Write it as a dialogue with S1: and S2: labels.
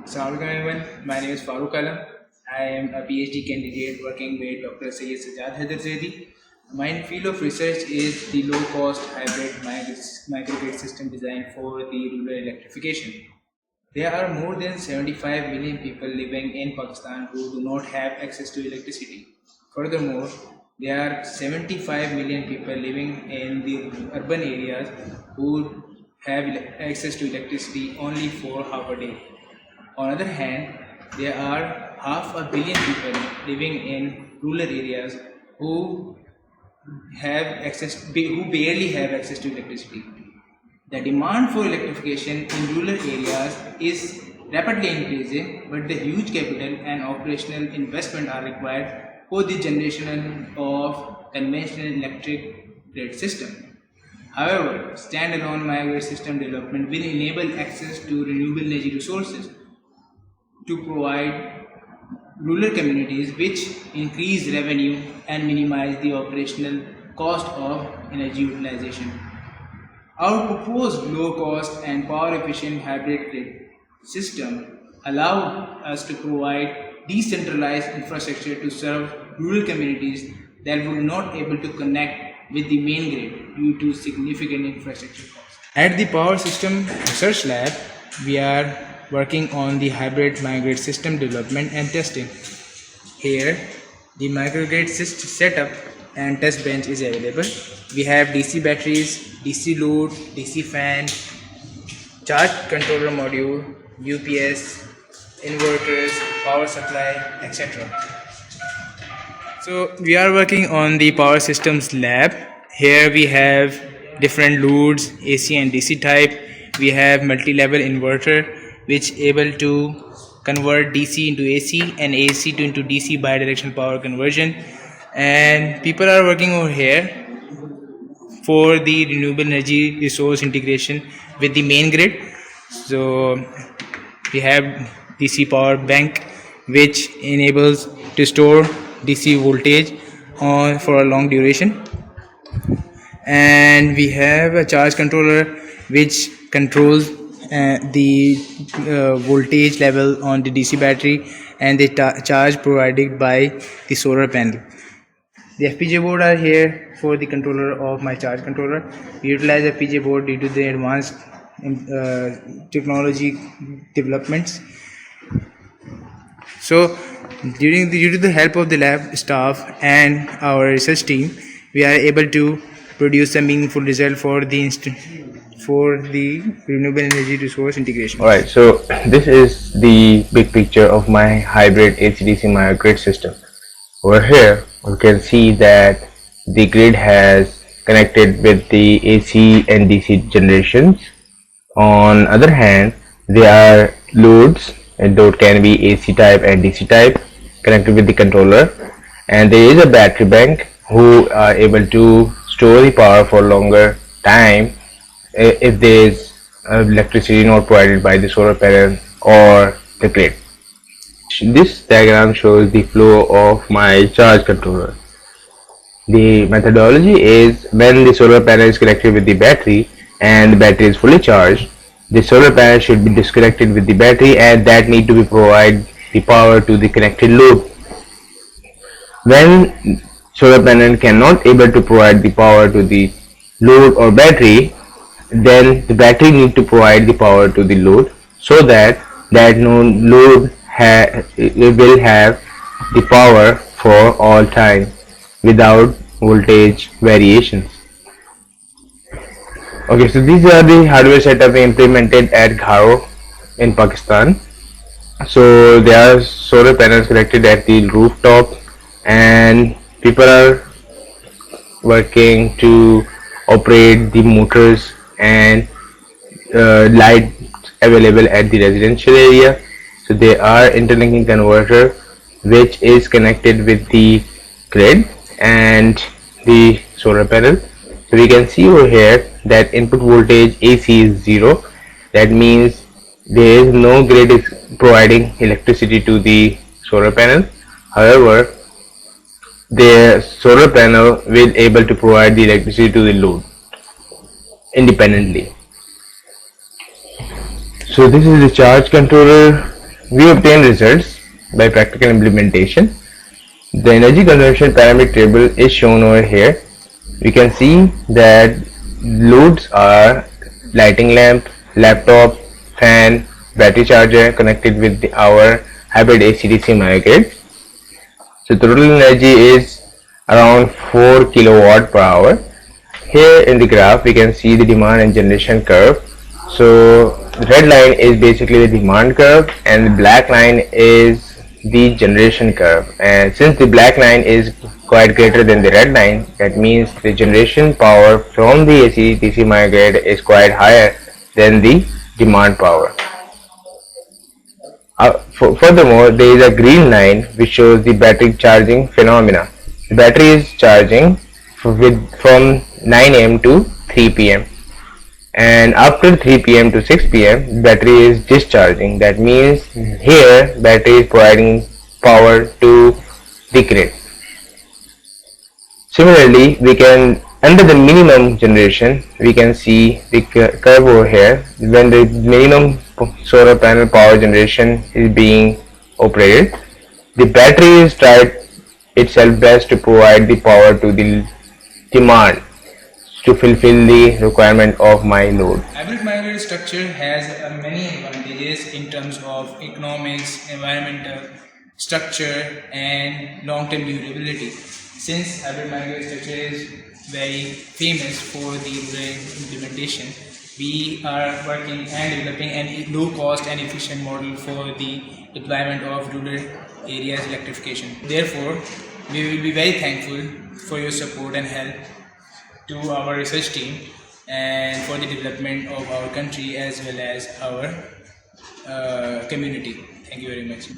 S1: Assalamualaikum everyone. My name is Farooq Alam. I am a PhD candidate working with Dr. Syed Sajjad Haider Zaidi. My field of research is the low-cost hybrid microgrid system design for the rural electrification. There are more than 75 million people living in Pakistan who do not have access to electricity. Furthermore, there are 75 million people living in the urban areas who have access to electricity only for half a day. On the other hand, there are half a billion people living in rural areas who barely have access to electricity. The demand for electrification in rural areas is rapidly increasing, but the huge capital and operational investment are required for the generation of conventional electric grid system. However, standalone microgrid system development will enable access to renewable energy resources to provide rural communities, which increase revenue and minimize the operational cost of energy utilization. Our proposed low-cost and power-efficient hybrid grid system allow us to provide decentralized infrastructure to serve rural communities that were not able to connect with the main grid due to significant infrastructure costs. At the Power System Research Lab, we are working on the hybrid microgrid system development and testing. Here, the microgrid system setup and test bench is available. We have DC batteries, DC load, DC fan, charge controller module, UPS, inverters, power supply, etc. So we are working on the power systems lab. Here we have different loads, AC and DC type. We have multi-level inverter which able to convert DC into AC and AC into DC bidirectional power conversion. And people are working over here for the renewable energy resource integration with the main grid. So we have DC power bank which enables to store DC voltage on for a long duration, and we have a charge controller which controls the voltage level on the DC battery and the charge provided by the solar panel. The FPGA board are here for the controller of my charge controller. We utilize FPGA board due to the advanced technology developments. So due to the help of the lab staff and our research team, we are able to produce a meaningful result for the renewable energy resource integration.
S2: Alright, so this is the big picture of my hybrid AC/DC microgrid system. Over here, you can see that the grid has connected with the AC and DC generations. On other hand, there are loads, and load can be AC type and DC type, connected with the controller, and there is a battery bank who are able to store the power for longer time if there is electricity not provided by the solar panel or the grid. This diagram shows the flow of my charge controller. The methodology is when the solar panel is connected with the battery and the battery is fully charged, the solar panel should be disconnected with the battery and that need to be provide the power to the connected load. When solar panel cannot able to provide the power to the load or battery, then the battery need to provide the power to the load so that no load will have the power for all time without voltage variations. Okay, so these are the hardware setup implemented at Gharo in Pakistan. So there are solar panels connected at the rooftop and people are working to operate the motors and light available at the residential area. So there are interlinking converter which is connected with the grid and the solar panel. So we can see over here that input voltage AC is 0. That means there is no grid is providing electricity to the solar panel. However, the solar panel will able to provide the electricity to the load independently. So this is the charge controller we obtain results by practical implementation. The energy consumption parameter table is shown over here. We can see that loads are lighting lamp, laptop, fan, battery charger connected with our hybrid AC/DC microgrid. So total energy is around 4 kilowatt per hour. Here in the graph we can see the demand and generation curve. So the red line is basically the demand curve and the black line is the generation curve, and since the black line is quite greater than the red line, that means the generation power from the AC/DC microgrid is quite higher than the demand power. Furthermore, there is a green line which shows the battery charging phenomena. The battery is charging from 9 am to 3 pm, and after 3 pm to 6 pm battery is discharging. That means here battery is providing power to the grid. Similarly, we can, under the minimum generation, we can see the curve over here. When the minimum solar panel power generation is being operated, the battery is tried itself best to provide the power to the demand to fulfill the requirement of my load.
S1: Hybrid microgrid structure has many advantages in terms of economics, environmental, structure and long-term durability. Since hybrid microgrid structure is very famous for the rural implementation, we are working and developing a low cost and efficient model for the deployment of rural areas electrification. Therefore, we will be very thankful for your support and help to our research team and for the development of our country as well as our community. Thank you very much.